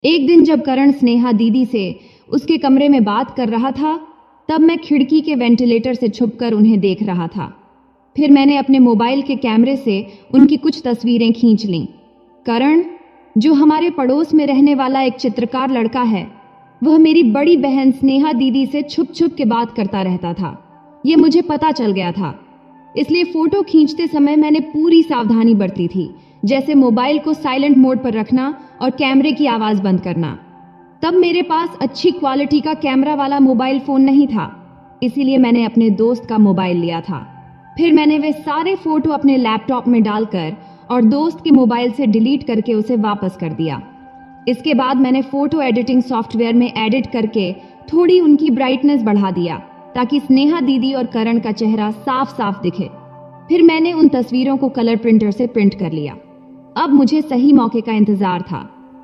एक दिन जब करण स्नेहा दीदी से उसके कमरे में बात कर रहा था, तब मैं खिड़की के वेंटिलेटर से छुपकर उन्हें देख रहा था। फिर मैंने अपने मोबाइल के कैमरे से उनकी कुछ तस्वीरें खींच लीं। करण, जो हमारे पड़ोस में रहने वाला एक चित्रकार लड़का है, वह मेरी बड़ी बहन स्नेहा दीदी से छुप छुप के बात करता रहता था। ये मुझे पता चल गया था, इसलिए फोटो खींचते समय मैंने पूरी सावधानी बरती थी, जैसे मोबाइल को साइलेंट मोड पर रखना और कैमरे की आवाज बंद करना। तब मेरे पास अच्छी क्वालिटी का कैमरा वाला मोबाइल फोन नहीं था, इसीलिए मैंने अपने दोस्त का मोबाइल लिया था। फिर मैंने वे सारे फोटो अपने लैपटॉप में डालकर और दोस्त के मोबाइल से डिलीट करके उसे वापस कर दिया। इसके बाद मैंने फोटो एडिटिंग सॉफ्टवेयर में एडिट करके थोड़ी उनकी ब्राइटनेस बढ़ा दिया, ताकि स्नेहा दीदी और करण का चेहरा साफ साफ दिखे। फिर मैंने उन तस्वीरों को कलर प्रिंटर से प्रिंट कर लिया। अब मुझे सही मौके का इंतजार था,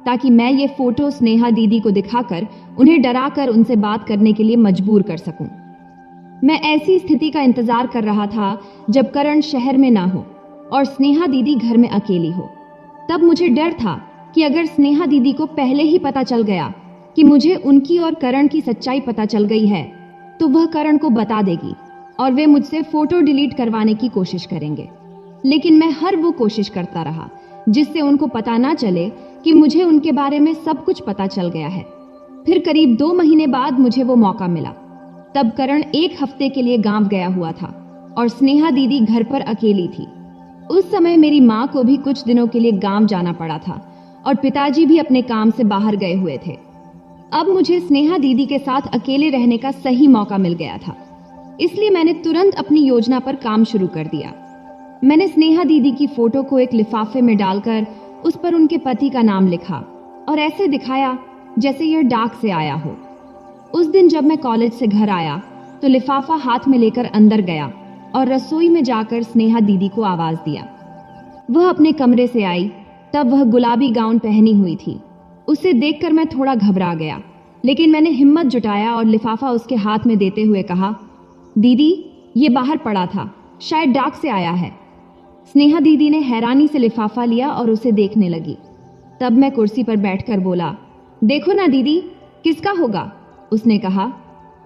ताकि मैं ये फोटो स्नेहा दीदी को दिखाकर उन्हें डराकर उनसे बात करने के लिए मजबूर कर सकूं। मैं ऐसी स्थिति का इंतजार कर रहा था जब करण शहर में ना हो और स्नेहा दीदी घर में अकेली हो। तब मुझे डर था कि अगर स्नेहा दीदी को पहले ही पता चल गया कि मुझे उनकी और करण की सच्चाई पता चल गई है, तो वह करण को बता देगी और वे मुझसे फोटो डिलीट करवाने की कोशिश करेंगे। लेकिन मैं हर वो कोशिश करता रहा जिससे उनको पता ना चले कि मुझे उनके बारे में सब कुछ पता चल गया है। फिर करीब 2 महीने बाद मुझे वो मौका मिला। तब करण 1 हफ्ते के लिए गांव गया हुआ था और स्नेहा दीदी घर पर अकेली थी। उस समय मेरी माँ को भी कुछ दिनों के लिए गांव जाना पड़ा था और पिताजी भी अपने काम से बाहर गए हुए थे। अब मुझे स्नेहा दीदी के साथ अकेले रहने का सही मौका मिल गया था, इसलिए मैंने तुरंत अपनी योजना पर काम शुरू कर दिया। मैंने स्नेहा दीदी की फोटो को एक लिफाफे में डालकर उस पर उनके पति का नाम लिखा और ऐसे दिखाया जैसे यह डाक से आया हो। उस दिन जब मैं कॉलेज से घर आया तो लिफाफा हाथ में लेकर अंदर गया और रसोई में जाकर स्नेहा दीदी को आवाज दिया। वह अपने कमरे से आई। तब वह गुलाबी गाउन पहनी हुई थी। उसे देखकर मैं थोड़ा घबरा गया, लेकिन मैंने हिम्मत जुटाया और लिफाफा उसके हाथ में देते हुए कहा, दीदी, ये बाहर पड़ा था, शायद डाक से आया है। स्नेहा दीदी ने हैरानी से लिफाफा लिया और उसे देखने लगी। तब मैं कुर्सी पर बैठकर बोला, देखो ना दीदी, किसका होगा? उसने कहा,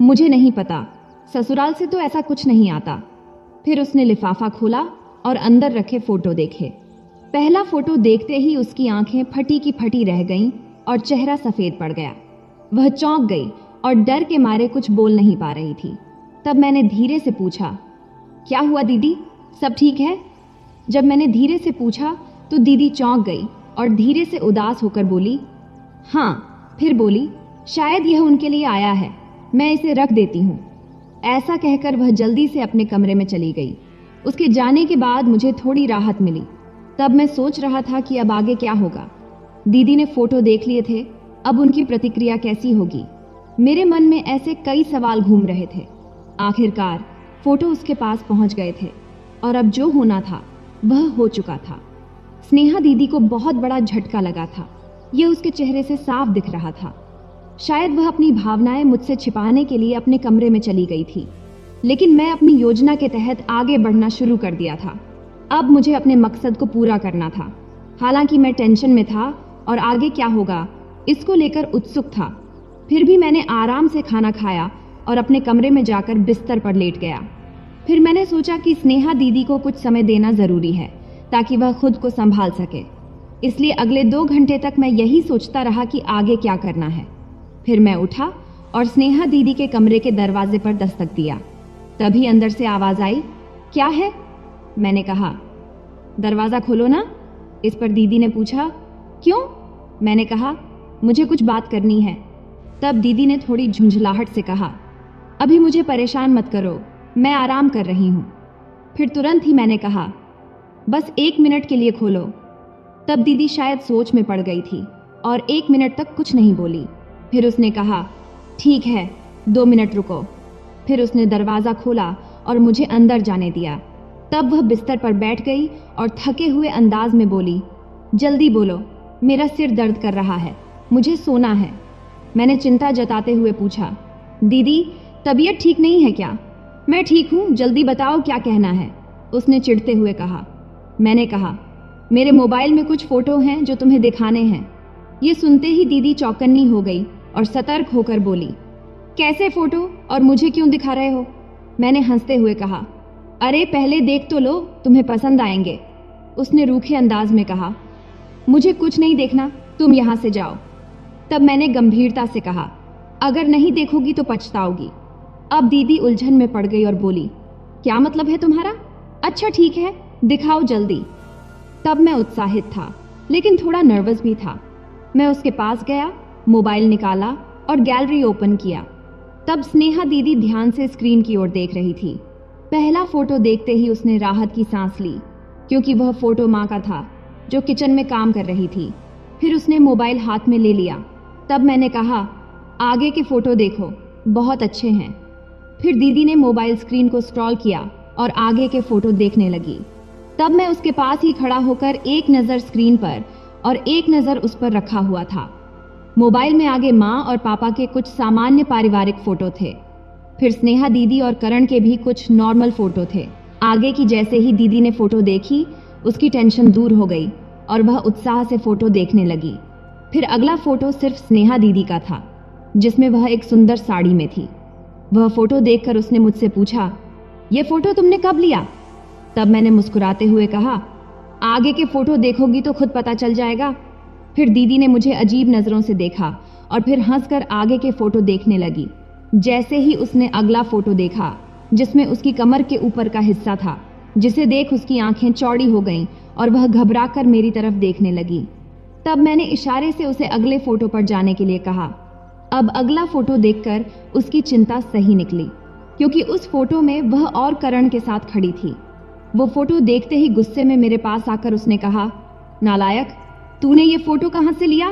मुझे नहीं पता, ससुराल से तो ऐसा कुछ नहीं आता। फिर उसने लिफाफा खोला और अंदर रखे फोटो देखे। पहला फोटो देखते ही उसकी आंखें फटी की फटी रह गईं और चेहरा सफेद पड़ गया। वह चौंक गई और डर के मारे कुछ बोल नहीं पा रही थी। तब मैंने धीरे से पूछा, क्या हुआ दीदी, सब ठीक है? जब मैंने धीरे से पूछा तो दीदी चौंक गई और धीरे से उदास होकर बोली, हाँ। फिर बोली, शायद यह उनके लिए आया है, मैं इसे रख देती हूँ। ऐसा कहकर वह जल्दी से अपने कमरे में चली गई। उसके जाने के बाद मुझे थोड़ी राहत मिली। तब मैं सोच रहा था कि अब आगे क्या होगा। दीदी ने फोटो देख लिए थे, अब उनकी प्रतिक्रिया कैसी होगी? मेरे मन में ऐसे कई सवाल घूम रहे थे। आखिरकार फोटो उसके पास पहुंच गए थे और अब जो होना था वह हो चुका था। स्नेहा दीदी को बहुत बड़ा झटका लगा था, यह उसके चेहरे से साफ दिख रहा था। शायद वह अपनी भावनाएं मुझसे छिपाने के लिए अपने कमरे में चली गई थी, लेकिन मैं अपनी योजना के तहत आगे बढ़ना शुरू कर दिया था। अब मुझे अपने मकसद को पूरा करना था। हालांकि मैं टेंशन में था और आगे क्या होगा इसको लेकर उत्सुक था। फिर भी मैंने आराम से खाना खाया और अपने कमरे में जाकर बिस्तर पर लेट गया। फिर मैंने सोचा कि स्नेहा दीदी को कुछ समय देना जरूरी है ताकि वह खुद को संभाल सके। इसलिए अगले 2 घंटे तक मैं यही सोचता रहा कि आगे क्या करना है। फिर मैं उठा और स्नेहा दीदी के कमरे के दरवाजे पर दस्तक दिया। तभी अंदर से आवाज आई, क्या है? मैंने कहा, दरवाजा खोलो ना। इस पर दीदी ने पूछा, क्यों? मैंने कहा, मुझे कुछ बात करनी है। तब दीदी ने थोड़ी झुंझलाहट से कहा, अभी मुझे परेशान मत करो, मैं आराम कर रही हूँ। फिर तुरंत ही मैंने कहा, बस 1 मिनट के लिए खोलो। तब दीदी शायद सोच में पड़ गई थी और 1 मिनट तक कुछ नहीं बोली। फिर उसने कहा, ठीक है, 2 मिनट रुको। फिर उसने दरवाज़ा खोला और मुझे अंदर जाने दिया। तब वह बिस्तर पर बैठ गई और थके हुए अंदाज में बोली, जल्दी बोलो, मेरा सिर दर्द कर रहा है, मुझे सोना है। मैंने चिंता जताते हुए पूछा, दीदी, तबीयत ठीक नहीं है क्या? मैं ठीक हूँ, जल्दी बताओ क्या कहना है, उसने चिढ़ते हुए कहा। मैंने कहा, मेरे मोबाइल में कुछ फ़ोटो हैं जो तुम्हें दिखाने हैं। ये सुनते ही दीदी चौकन्नी हो गई और सतर्क होकर बोली, कैसे फोटो और मुझे क्यों दिखा रहे हो? मैंने हंसते हुए कहा, अरे पहले देख तो लो, तुम्हें पसंद आएंगे। उसने रूखे अंदाज में कहा, मुझे कुछ नहीं देखना, तुम यहाँ से जाओ। तब मैंने गंभीरता से कहा, अगर नहीं देखोगी तो पछताओगी। अब दीदी उलझन में पड़ गई और बोली, क्या मतलब है तुम्हारा? अच्छा ठीक है, दिखाओ जल्दी। तब मैं उत्साहित था लेकिन थोड़ा नर्वस भी था। मैं उसके पास गया, मोबाइल निकाला और गैलरी ओपन किया। तब स्नेहा दीदी ध्यान से स्क्रीन की ओर देख रही थी। पहला फोटो देखते ही उसने राहत की सांस ली, क्योंकि वह फोटो माँ का था जो किचन में काम कर रही थी। फिर उसने मोबाइल हाथ में ले लिया। तब मैंने कहा, आगे के फोटो देखो, बहुत अच्छे हैं। फिर दीदी ने मोबाइल स्क्रीन को स्क्रॉल किया और आगे के फोटो देखने लगी। तब मैं उसके पास ही खड़ा होकर एक नज़र स्क्रीन पर और एक नज़र उस पर रखा हुआ था। मोबाइल में आगे माँ और पापा के कुछ सामान्य पारिवारिक फोटो थे। फिर स्नेहा दीदी और करण के भी कुछ नॉर्मल फोटो थे। आगे की जैसे ही दीदी ने फोटो देखी, उसकी टेंशन दूर हो गई और वह उत्साह से फोटो देखने लगी। फिर अगला फोटो सिर्फ स्नेहा दीदी का था, जिसमें वह एक सुंदर साड़ी में थी। वह फोटो देखकर उसने मुझसे पूछा, ये फोटो तुमने कब लिया? तब मैंने मुस्कुराते हुए कहा, आगे के फोटो देखोगी तो खुद पता चल जाएगा। फिर दीदी ने मुझे अजीब नज़रों से देखा और फिर हंसकर आगे के फोटो देखने लगी। जैसे ही उसने अगला फोटो देखा, जिसमें उसकी कमर के ऊपर का हिस्सा था, जिसे देख उसकी आंखें चौड़ी हो गईं और वह घबराकर मेरी तरफ देखने लगी। तब मैंने इशारे से उसे अगले फोटो पर जाने के लिए कहा। अब अगला फोटो देखकर उसकी चिंता सही निकली, क्योंकि उस फोटो में वह और करण के साथ खड़ी थी। वो फोटो देखते ही गुस्से में मेरे पास आकर उसने कहा, नालायक, तूने ये फोटो कहाँ से लिया?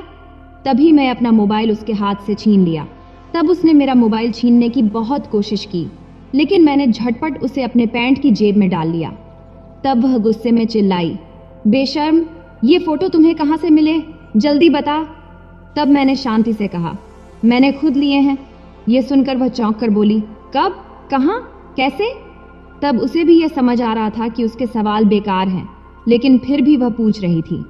तभी मैं अपना मोबाइल उसके हाथ से छीन लिया। तब उसने मेरा मोबाइल छीनने की बहुत कोशिश की, लेकिन मैंने झटपट उसे अपने पैंट की जेब में डाल लिया। तब वह गुस्से में चिल्लाई, बेशर्म, ये फोटो तुम्हें कहाँ से मिले? जल्दी बता। तब मैंने शांति से कहा, मैंने खुद लिए हैं। ये सुनकर वह चौंक कर बोली, कब, कहाँ, कैसे? तब उसे भी यह समझ आ रहा था कि उसके सवाल बेकार हैं, लेकिन फिर भी वह पूछ रही थी।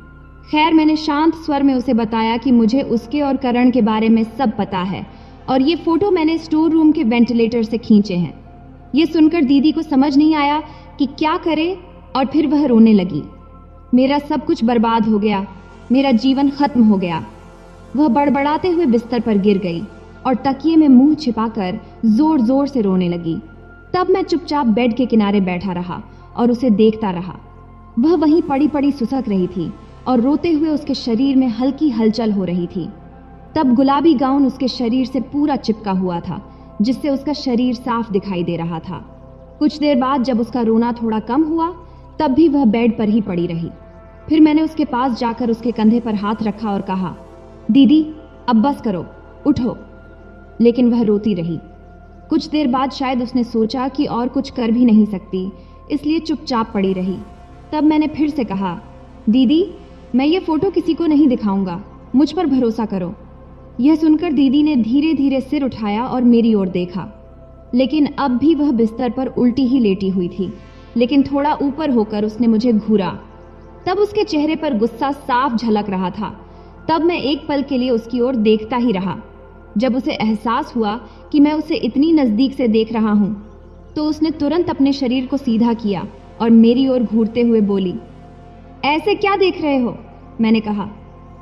खैर, मैंने शांत स्वर में उसे बताया कि मुझे उसके और करण के बारे में सब पता है और ये फोटो मैंने स्टोर रूम के वेंटिलेटर से खींचे हैं। ये सुनकर दीदी को समझ नहीं आया कि क्या करे और फिर वह रोने लगी। मेरा सब कुछ बर्बाद हो गया, मेरा जीवन खत्म हो गया। वह बड़बड़ाते हुए बिस्तर पर गिर गई और तकिए में मुंह छिपाकर जोर जोर से रोने लगी। तब मैं चुपचाप बेड के किनारे बैठा रहा और उसे देखता रहा। वह वहीं पड़ी पड़ी सुसक रही थी और रोते हुए उसके शरीर में हल्की हलचल हो रही थी। तब गुलाबी गाउन उसके शरीर से पूरा चिपका हुआ था, जिससे उसका शरीर साफ दिखाई दे रहा था। कुछ देर बाद जब उसका रोना थोड़ा कम हुआ, तब भी वह बेड पर ही पड़ी रही। फिर मैंने उसके पास जाकर उसके कंधे पर हाथ रखा और कहा, दीदी, अब बस करो, उठो। लेकिन वह रोती रही। कुछ देर बाद शायद उसने सोचा कि और कुछ कर भी नहीं सकती, इसलिए चुपचाप पड़ी रही। तब मैंने फिर से कहा, दीदी, मैं ये फोटो किसी को नहीं दिखाऊंगा, मुझ पर भरोसा करो। यह सुनकर दीदी ने धीरे धीरे सिर उठाया और मेरी ओर देखा, लेकिन अब भी वह बिस्तर पर उल्टी ही लेटी हुई थी, लेकिन थोड़ा ऊपर होकर उसने मुझे घूरा। तब उसके चेहरे पर गुस्सा साफ झलक रहा था। तब मैं एक पल के लिए उसकी ओर देखता ही रहा। जब उसे एहसास हुआ कि मैं उसे इतनी नज़दीक से देख रहा हूँ, तो उसने तुरंत अपने शरीर को सीधा किया और मेरी ओर घूरते हुए बोली, ऐसे क्या देख रहे हो? मैंने कहा,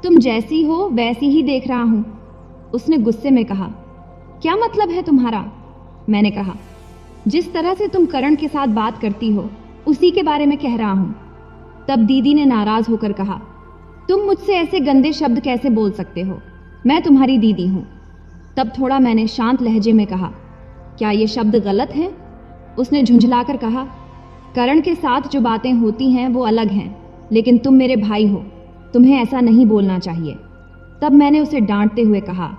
तुम जैसी हो वैसी ही देख रहा हूँ। उसने गुस्से में कहा, क्या मतलब है तुम्हारा? मैंने कहा, जिस तरह से तुम करण के साथ बात करती हो उसी के बारे में कह रहा हूँ। तब दीदी ने नाराज होकर कहा, तुम मुझसे ऐसे गंदे शब्द कैसे बोल सकते हो? मैं तुम्हारी दीदी हूँ। तब थोड़ा मैंने शांत लहजे में कहा, क्या ये शब्द गलत हैं? उसने झुंझलाकर कहा, करण के साथ जो बातें होती हैं वो अलग हैं, लेकिन तुम मेरे भाई हो, तुम्हें ऐसा नहीं बोलना चाहिए। तब मैंने उसे डांटते हुए कहा,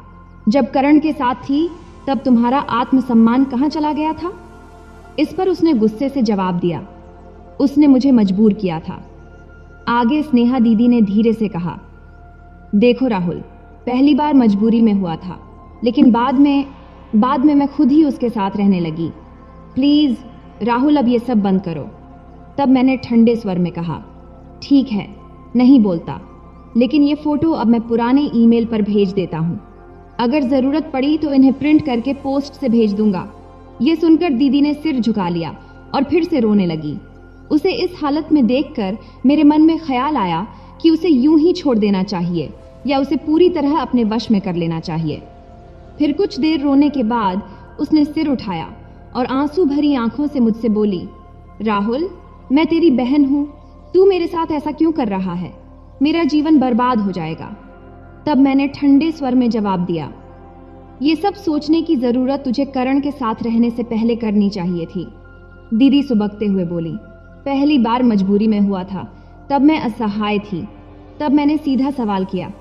जब करण के साथ थी तब तुम्हारा आत्मसम्मान कहाँ चला गया था? इस पर उसने गुस्से से जवाब दिया, उसने मुझे मजबूर किया था। आगे स्नेहा दीदी ने धीरे से कहा, देखो राहुल, पहली बार मजबूरी में हुआ था, लेकिन बाद में मैं खुद ही उसके साथ रहने लगी। प्लीज राहुल, अब ये सब बंद करो। तब मैंने ठंडे स्वर में कहा, ठीक है, नहीं बोलता। लेकिन ये फोटो अब मैं पुराने ईमेल पर भेज देता हूँ। अगर जरूरत पड़ी तो इन्हें प्रिंट करके पोस्ट से भेज दूंगा। ये सुनकर दीदी ने सिर झुका लिया और फिर से रोने लगी। उसे इस हालत में देखकर मेरे मन में ख्याल आया कि उसे यूं ही छोड़ देना चाहिए या उसे पूरी तरह अपने वश में कर लेना चाहिए। फिर कुछ देर रोने के बाद उसने सिर उठाया और आंसू भरी आंखों से मुझसे बोली, राहुल, मैं तेरी बहन हूं, तू मेरे साथ ऐसा क्यों कर रहा है? मेरा जीवन बर्बाद हो जाएगा। तब मैंने ठंडे स्वर में जवाब दिया, ये सब सोचने की जरूरत तुझे करण के साथ रहने से पहले करनी चाहिए थी। दीदी सुबकते हुए बोली, पहली बार मजबूरी में हुआ था, तब मैं असहाय थी। तब मैंने सीधा सवाल किया,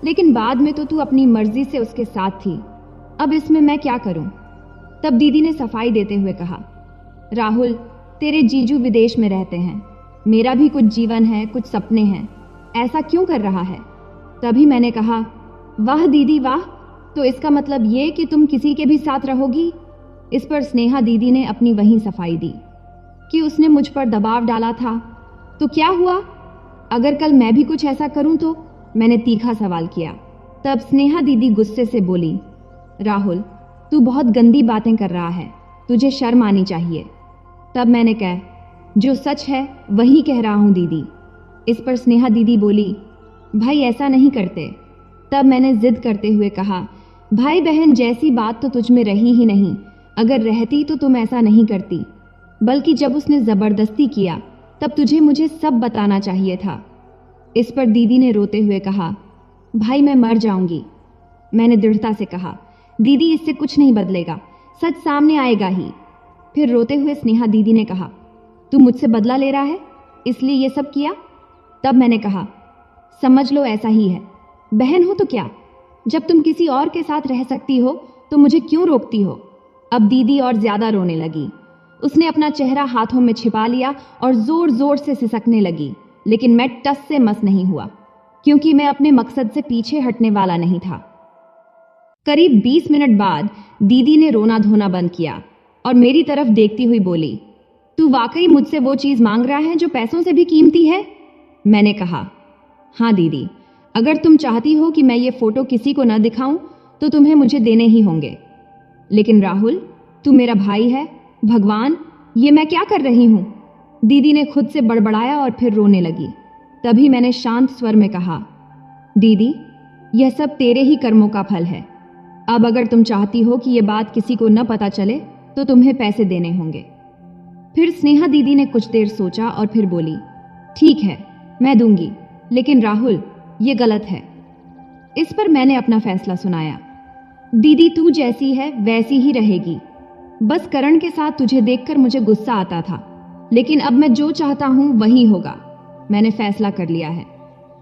लेकिन बाद में तो तू अपनी मर्जी से उसके साथ थी, अब इसमें मैं क्या करूं? तब दीदी ने सफाई देते हुए कहा, राहुल, तेरे जीजू विदेश में रहते हैं, मेरा भी कुछ जीवन है, कुछ सपने हैं, ऐसा क्यों कर रहा है? तभी मैंने कहा, वाह दीदी वाह, तो इसका मतलब ये कि तुम किसी के भी साथ रहोगी? इस पर स्नेहा दीदी ने अपनी वही सफाई दी कि उसने मुझ पर दबाव डाला था। तो क्या हुआ अगर कल मैं भी कुछ ऐसा करूं तो? मैंने तीखा सवाल किया। तब स्नेहा दीदी गुस्से से बोली, राहुल, तू बहुत गंदी बातें कर रहा है, तुझे शर्म आनी चाहिए। तब मैंने कहा, जो सच है वही कह रहा हूं दीदी। इस पर स्नेहा दीदी बोली, भाई ऐसा नहीं करते। तब मैंने जिद करते हुए कहा, भाई बहन जैसी बात तो तुझ में रही ही नहीं, अगर रहती तो तुम ऐसा नहीं करती, बल्कि जब उसने जबरदस्ती किया तब तुझे मुझे सब बताना चाहिए था। इस पर दीदी ने रोते हुए कहा, भाई मैं मर जाऊंगी। मैंने दृढ़ता से कहा, दीदी इससे कुछ नहीं बदलेगा, सच सामने आएगा ही। फिर रोते हुए स्नेहा दीदी ने कहा, तू मुझसे बदला ले रहा है इसलिए ये सब किया? तब मैंने कहा, समझ लो ऐसा ही है, बहन हो तो क्या, जब तुम किसी और के साथ रह सकती हो तो मुझे क्यों रोकती हो? अब दीदी और ज्यादा रोने लगी। उसने अपना चेहरा हाथों में छिपा लिया और जोर जोर से सिसकने लगी, लेकिन मैं टस से मस नहीं हुआ, क्योंकि मैं अपने मकसद से पीछे हटने वाला नहीं था। करीब 20 मिनट बाद दीदी ने रोना धोना बंद किया और मेरी तरफ देखती हुई बोली, तू वाकई मुझसे वो चीज मांग रहा है जो पैसों से भी कीमती है? मैंने कहा, हाँ दीदी, अगर तुम चाहती हो कि मैं ये फोटो किसी को न दिखाऊं तो तुम्हें मुझे देने ही होंगे। लेकिन राहुल, तू मेरा भाई है, भगवान, ये मैं क्या कर रही हूं? दीदी ने खुद से बड़बड़ाया और फिर रोने लगी। तभी मैंने शांत स्वर में कहा, दीदी, यह सब तेरे ही कर्मों का फल है। अब अगर तुम चाहती हो कि यह बात किसी को न पता चले तो तुम्हें पैसे देने होंगे। फिर स्नेहा दीदी ने कुछ देर सोचा और फिर बोली, ठीक है, मैं दूंगी, लेकिन राहुल, ये गलत है। इस पर मैंने अपना फैसला सुनाया, दीदी तू जैसी है वैसी ही रहेगी। बस करण के साथ तुझे देखकर मुझे गुस्सा आता था, लेकिन अब मैं जो चाहता हूं वही होगा, मैंने फैसला कर लिया है।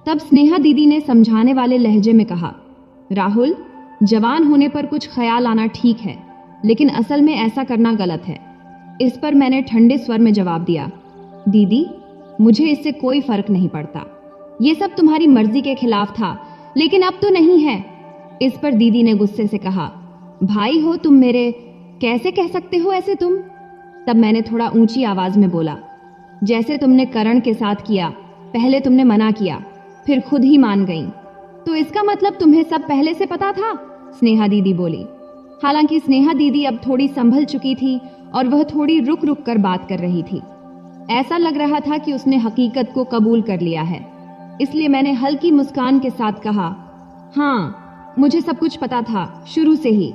तब स्नेहा दीदी ने समझाने वाले लहजे में कहा, राहुल, जवान होने पर कुछ ख्याल आना ठीक है, लेकिन असल में ऐसा करना गलत है। इस पर मैंने ठंडे स्वर में जवाब दिया, दीदी, मुझे इससे कोई फर्क नहीं पड़ता, ये सब तुम्हारी मर्जी के खिलाफ था, लेकिन अब तो नहीं है। इस पर दीदी ने गुस्से से कहा, भाई हो तुम मेरे, कैसे कह सकते हो ऐसे तुम? तब मैंने थोड़ा ऊंची आवाज में बोला, जैसे तुमने करण के साथ किया, पहले तुमने मना किया, फिर खुद ही मान गई, तो इसका मतलब तुम्हें सब पहले से पता था? स्नेहा दीदी बोली। हालांकि स्नेहा दीदी अब थोड़ी संभल चुकी थी और वह थोड़ी रुक रुक कर बात कर रही थी। ऐसा लग रहा था कि उसने हकीकत को कबूल कर लिया है, इसलिए मैंने हल्की मुस्कान के साथ कहा, हाँ, मुझे सब कुछ पता था शुरू से ही।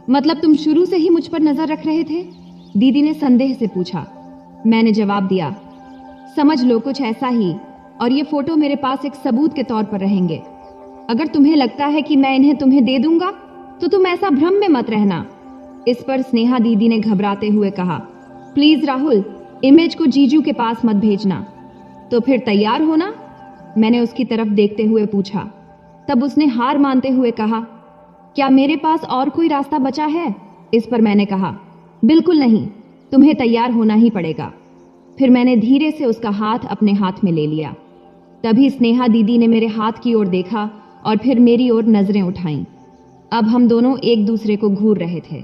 मतलब तुम शुरू से ही मुझ पर नजर रख रहे थे? दीदी ने संदेह से पूछा। मैंने जवाब दिया, समझ लो कुछ ऐसा ही, और ये फोटो मेरे पास एक सबूत के तौर पर रहेंगे। अगर तुम्हें लगता है कि मैं इन्हें तुम्हें दे दूंगा तो तुम ऐसा भ्रम में मत रहना। इस पर स्नेहा दीदी ने घबराते हुए कहा, प्लीज राहुल, इमेज को जीजू के पास मत भेजना। तो फिर तैयार होना, मैंने उसकी तरफ देखते हुए पूछा। तब उसने हार मानते हुए कहा, क्या मेरे पास और कोई रास्ता बचा है? इस पर मैंने कहा, बिल्कुल नहीं, तुम्हें तैयार होना ही पड़ेगा। फिर मैंने धीरे से उसका हाथ अपने हाथ में ले लिया। तभी स्नेहा दीदी ने मेरे हाथ की ओर देखा और फिर मेरी ओर नजरें उठाईं। अब हम दोनों एक दूसरे को घूर रहे थे।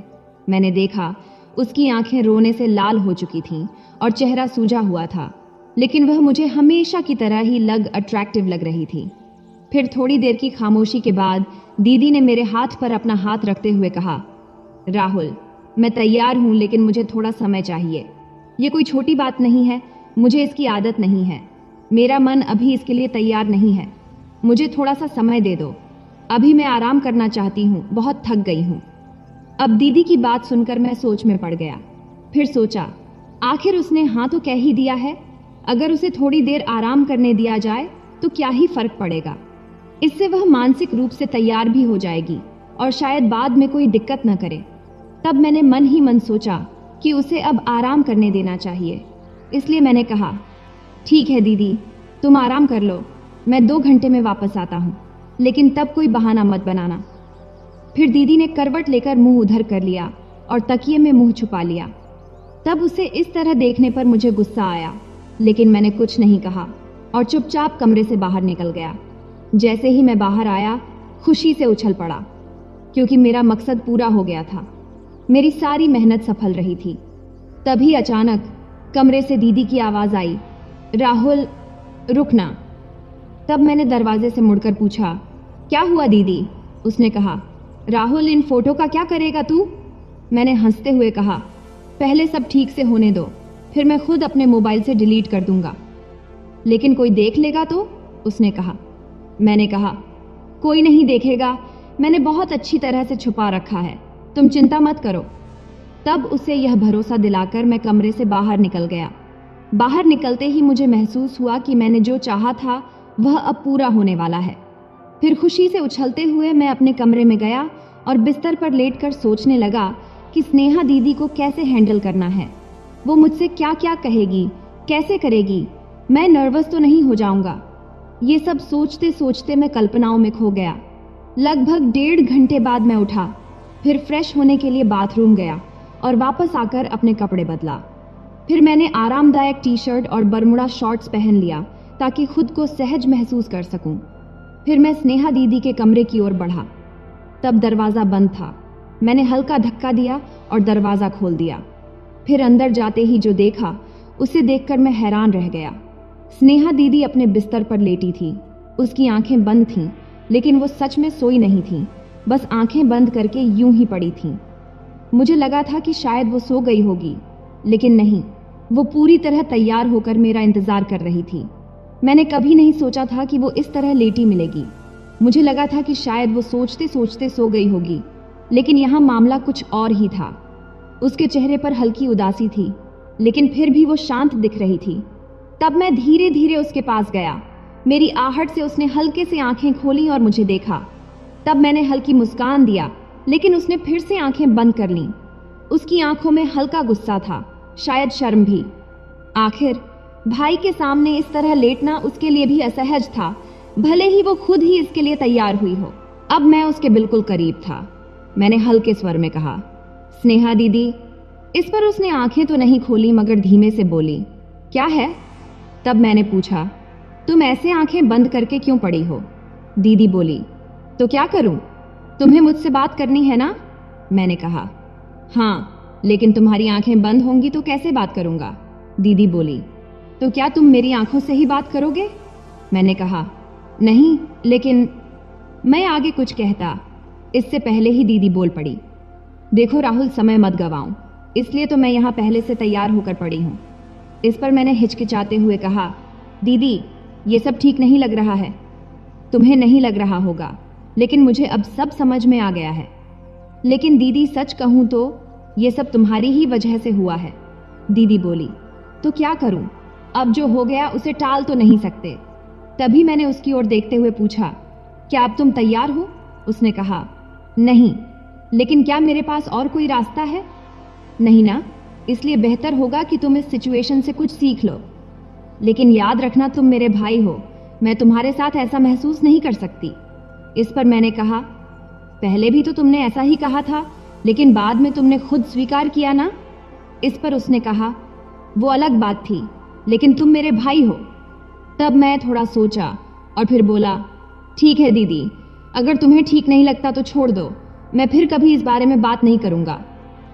मैंने देखा उसकी आंखें रोने से लाल हो चुकी थीं और चेहरा सूजा हुआ था, लेकिन वह मुझे हमेशा की तरह ही अट्रैक्टिव लग रही थी। फिर थोड़ी देर की खामोशी के बाद दीदी ने मेरे हाथ पर अपना हाथ रखते हुए कहा, राहुल, मैं तैयार हूं, लेकिन मुझे थोड़ा समय चाहिए। ये कोई छोटी बात नहीं है, मुझे इसकी आदत नहीं है। मेरा मन अभी इसके लिए तैयार नहीं है। मुझे थोड़ा सा समय दे दो। अभी मैं आराम करना चाहती हूँ, बहुत थक गई हूँ। अब दीदी की बात सुनकर मैं सोच में पड़ गया। फिर सोचा, आखिर उसने हाँ तो कह ही दिया है। अगर उसे थोड़ी देर आराम करने दिया जाए तो क्या ही फर्क पड़ेगा। इससे वह मानसिक रूप से तैयार भी हो जाएगी और शायद बाद में कोई दिक्कत न करे। तब मैंने मन ही मन सोचा कि उसे अब आराम करने देना चाहिए। इसलिए मैंने कहा, ठीक है दीदी, तुम आराम कर लो, मैं 2 घंटे में वापस आता हूँ, लेकिन तब कोई बहाना मत बनाना। फिर दीदी ने करवट लेकर मुंह उधर कर लिया और तकिए में मुंह छुपा लिया। तब उसे इस तरह देखने पर मुझे गुस्सा आया, लेकिन मैंने कुछ नहीं कहा और चुपचाप कमरे से बाहर निकल गया। जैसे ही मैं बाहर आया, खुशी से उछल पड़ा, क्योंकि मेरा मकसद पूरा हो गया था। मेरी सारी मेहनत सफल रही थी। तभी अचानक कमरे से दीदी की आवाज आई, राहुल, रुकना। तब मैंने दरवाजे से मुड़कर पूछा, क्या हुआ दीदी? उसने कहा, राहुल, इन फोटो का क्या करेगा तू? मैंने हंसते हुए कहा, पहले सब ठीक से होने दो, फिर मैं खुद अपने मोबाइल से डिलीट कर दूंगा। लेकिन कोई देख लेगा तो? उसने कहा। मैंने कहा, कोई नहीं देखेगा, मैंने बहुत अच्छी तरह से छुपा रखा है, तुम चिंता मत करो। तब उसे यह भरोसा दिलाकर मैं कमरे से बाहर निकल गया। बाहर निकलते ही मुझे महसूस हुआ कि मैंने जो चाहा था वह अब पूरा होने वाला है। फिर खुशी से उछलते हुए मैं अपने कमरे में गया और बिस्तर पर लेटकर सोचने लगा कि स्नेहा दीदी को कैसे हैंडल करना है। वो मुझसे क्या क्या कहेगी, कैसे करेगी, मैं नर्वस तो नहीं हो जाऊंगा। ये सब सोचते सोचते मैं कल्पनाओं में खो गया। लगभग 1.5 घंटे बाद मैं उठा, फिर फ्रेश होने के लिए बाथरूम गया और वापस आकर अपने कपड़े बदला। फिर मैंने आरामदायक टी-शर्ट और बरमुडा शॉर्ट्स पहन लिया ताकि खुद को सहज महसूस कर सकूं। फिर मैं स्नेहा दीदी के कमरे की ओर बढ़ा। तब दरवाज़ा बंद था। मैंने हल्का धक्का दिया और दरवाज़ा खोल दिया। फिर अंदर जाते ही जो देखा उसे देखकर मैं हैरान रह गया। स्नेहा दीदी अपने बिस्तर पर लेटी थी। उसकी आंखें बंद थीं, लेकिन वो सच में सोई नहीं थीं, बस आंखें बंद करके यूं ही पड़ी थीं। मुझे लगा था कि शायद वो सो गई होगी, लेकिन नहीं, वो पूरी तरह तैयार होकर मेरा इंतजार कर रही थी। मैंने कभी नहीं सोचा था कि वो इस तरह लेटी मिलेगी। मुझे लगा था कि शायद वो सोचते सोचते सो गई होगी, लेकिन यहाँ मामला कुछ और ही था। उसके चेहरे पर हल्की उदासी थी, लेकिन फिर भी वो शांत दिख रही थी। तब मैं धीरे धीरे उसके पास गया। मेरी आहट से उसने हल्के से आंखें खोली और मुझे देखा। तब मैंने हल्की मुस्कान दिया, लेकिन उसने फिर से आंखें बंद कर लीं। उसकी आंखों में हल्का गुस्सा था, शायद शर्म भी। आखिर भाई के सामने इस तरह लेटना उसके लिए भी असहज था, भले ही वो खुद ही इसके लिए तैयार हुई हो। अब मैं उसके बिल्कुल करीब था। मैंने हल्के स्वर में कहा, स्नेहा दीदी। इस पर उसने आंखें तो नहीं खोली, मगर धीमे से बोली, क्या है? तब मैंने पूछा, तुम ऐसे आंखें बंद करके क्यों पड़ी हो? दीदी बोली, तो क्या करूं? तुम्हें मुझसे बात करनी है ना? मैंने कहा, हाँ, लेकिन तुम्हारी आंखें बंद होंगी तो कैसे बात करूंगा? दीदी बोली, तो क्या तुम मेरी आंखों से ही बात करोगे? मैंने कहा, नहीं, लेकिन मैं आगे कुछ कहता, इससे पहले ही दीदी बोल पड़ी, देखो राहुल, समय मत गवाऊं, इसलिए तो मैं यहाँ पहले से तैयार होकर पड़ी हूँ। इस पर मैंने हिचकिचाते हुए कहा, दीदी, ये सब ठीक नहीं लग रहा है। तुम्हें नहीं लग रहा होगा, लेकिन मुझे अब सब समझ में आ गया है। लेकिन दीदी, सच कहूँ तो ये सब तुम्हारी ही वजह से हुआ है। दीदी बोली, तो क्या करूं? अब जो हो गया उसे टाल तो नहीं सकते। तभी मैंने उसकी ओर देखते हुए पूछा, क्या अब तुम तैयार हो? उसने कहा, नहीं, लेकिन क्या मेरे पास और कोई रास्ता है? नहीं ना, इसलिए बेहतर होगा कि तुम इस सिचुएशन से कुछ सीख लो। लेकिन याद रखना, तुम मेरे भाई हो, मैं तुम्हारे साथ ऐसा महसूस नहीं कर सकती। इस पर मैंने कहा, पहले भी तो तुमने ऐसा ही कहा था, लेकिन बाद में तुमने खुद स्वीकार किया ना। इस पर उसने कहा, वो अलग बात थी, लेकिन तुम मेरे भाई हो। तब मैं थोड़ा सोचा और फिर बोला, ठीक है दीदी, अगर तुम्हें ठीक नहीं लगता तो छोड़ दो, मैं फिर कभी इस बारे में बात नहीं करूंगा।